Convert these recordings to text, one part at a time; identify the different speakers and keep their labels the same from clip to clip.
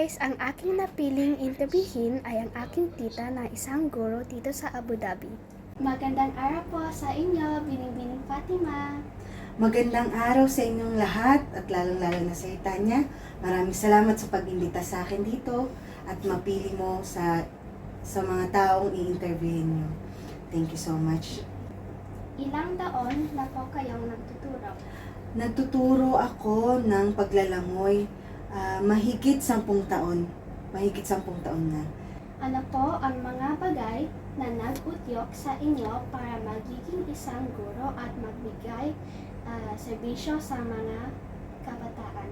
Speaker 1: guys, ang aking napiling interviewin ay ang aking tita na isang guro dito sa Abu Dhabi. Magandang araw po sa inyo, Binibining Fatima.
Speaker 2: Magandang araw sa inyong lahat at lalong-lalo na sa Tanya. Maraming salamat sa pag-imbita sa akin dito at mapili mo sa mga taong i-interviewin nyo. Thank you so much.
Speaker 1: Ilang taon na po kayong nagtuturo?
Speaker 2: Nagtuturo ako ng paglalangoy mahigit 10 taon. Mahigit 10 taon na.
Speaker 1: Ano po ang mga bagay na nag-udyok sa inyo para magiging isang guro at magbigay serbisyo sa mga kabataan?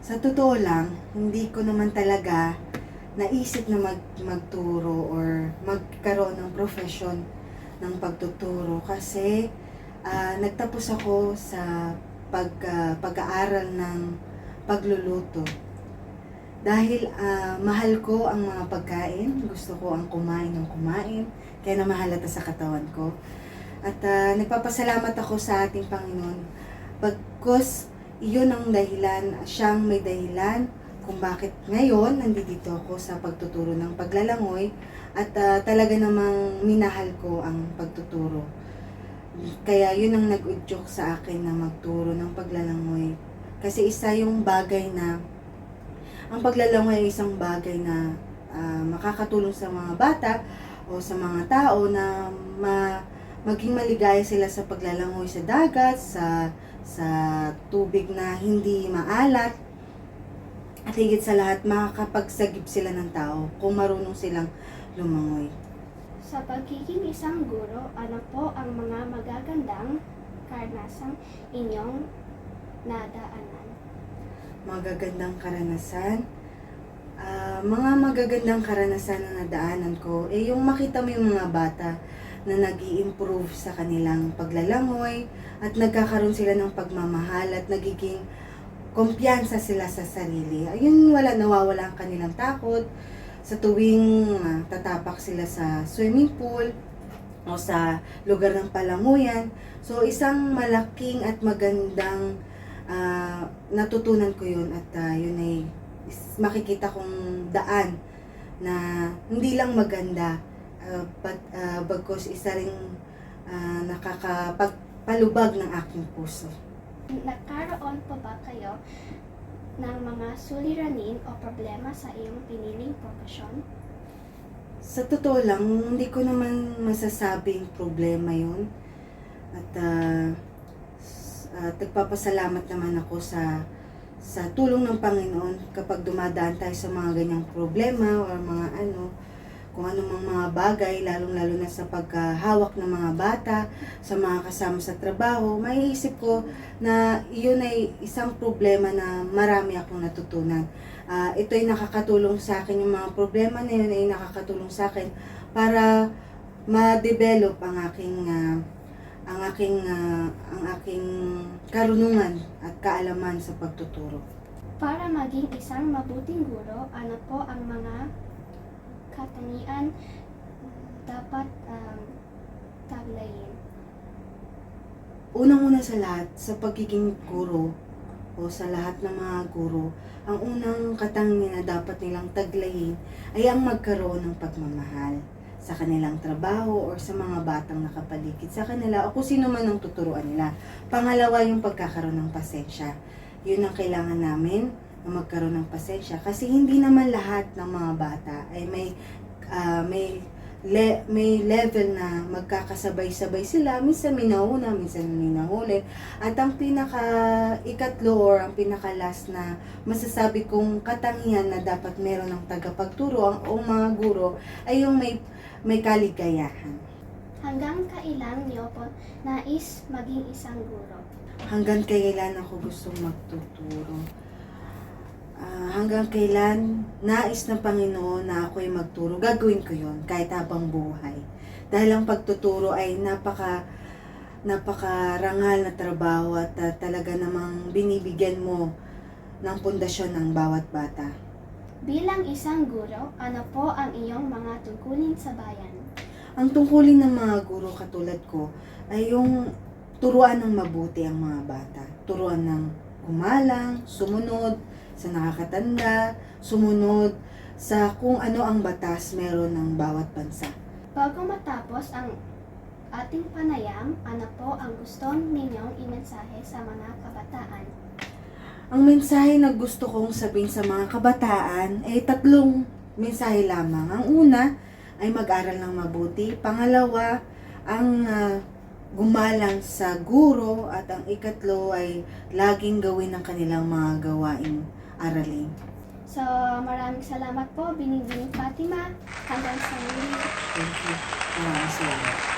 Speaker 2: Sa totoo lang, hindi ko naman talaga naisip na magturo or magkaroon ng profession ng pagtuturo kasi nagtapos ako sa pag-aaral ng pagluluto. Dahil mahal ko ang mga pagkain, gusto ko ang kumain ng kumain, kaya namahalata sa katawan ko. At nagpapasalamat ako sa ating Panginoon. Pagkos iyon ang dahilan, siyang may dahilan kung bakit ngayon nandito ako sa pagtuturo ng paglalangoy at talaga namang minahal ko ang pagtuturo. Kaya yun ang nag-udyok sa akin na magturo ng paglalangoy. Kasi isa yung bagay na, ang paglalangoy ay isang bagay na makakatulong sa mga bata o sa mga tao na maging maligaya sila sa paglalangoy sa dagat, sa tubig na hindi maalat. At higit sa lahat, makakapagsagip sila ng tao kung marunong silang lumangoy.
Speaker 1: Sa pagiging isang guro, ano po ang mga magagandang karanasang inyong nadaanan?
Speaker 2: Magagandang karanasan? Mga magagandang karanasan na nadaanan ko, yung makita mo yung mga bata na nag-i-improve sa kanilang paglalangoy at nagkakaroon sila ng pagmamahal at nagiging kumpiyansa sila sa sarili. Ayun, nawawala ang kanilang takot sa tuwing tatapak sila sa swimming pool o sa lugar ng palanguyan. So, isang malaking at magandang natutunan ko yun at yun ay makikita kong daan na hindi lang maganda bagkus isa ring nakakapagpalubag ng aking puso.
Speaker 1: Nagkaroon po ba kayo ng mga suliranin o problema sa iyong piniling profesyon?
Speaker 2: Sa totoo lang, hindi ko naman masasabing problema yun. At nagpapasalamat naman ako sa tulong ng Panginoon kapag dumadaan tayo sa mga ganyang problema o kung anumang mga bagay, lalong-lalo na sa pagkahawak ng mga bata, sa mga kasama sa trabaho, maiisip ko na iyon ay isang problema na marami akong natutunan. Ito ay nakakatulong sa akin, yung mga problema na yun ay nakakatulong sa akin para ma-develop ang aking karunungan at kaalaman sa pagtuturo.
Speaker 1: Para maging isang mabuting guro, ano po ang mga katangian dapat taglayin?
Speaker 2: Unang-una sa lahat, sa pagiging guro o sa lahat ng mga guro, ang unang katangian na dapat nilang taglayin ay ang magkaroon ng pagmamahal sa kanilang trabaho o sa mga batang nakapaligid sa kanila o kung sino man ang tuturuan nila. Pangalawa, yung pagkakaroon ng pasensya. Yun ang kailangan namin, na magkaroon ng pasensya kasi hindi naman lahat ng mga bata ay may level na magkakasabay-sabay sila. Minsan may nauna, minsan may nahuli. At ang ikatlo or ang pinaka-last na masasabi kong katangian na dapat meron ng tagapagturo o mga guro ay yung may kaligayahan.
Speaker 1: Hanggang kailan niyo po nais maging isang guro?
Speaker 2: Hanggang kailan ako gustong magtuturo? Hanggang kailan nais ng Panginoon na ako'y magturo, gagawin ko yun kahit habang buhay. Dahil ang pagtuturo ay napakarangal na trabaho at talaga namang binibigyan mo ng pundasyon ng bawat bata.
Speaker 1: Bilang isang guro, ano po ang iyong mga tungkulin sa bayan?
Speaker 2: Ang tungkulin ng mga guro katulad ko ay yung turuan ng mabuti ang mga bata. Turuan ng gumalang, sumunod sa nakakatanda, sumunod sa kung ano ang batas meron ng bawat bansa.
Speaker 1: Bago matapos ang ating panayam, ano po ang gusto ninyong imensahe sa mga kabataan?
Speaker 2: Ang mensahe na gusto kong sabihin sa mga kabataan ay 3 mensahe lamang. Ang una ay mag-aral ng mabuti. Pangalawa, ang gumalang sa guro. At ang ikatlo ay laging gawin ang kanilang mga gawaing aralin.
Speaker 1: So, maraming salamat po, Bining Fatima. Hanggang sa muli.
Speaker 2: Thank you. Maraming salamat.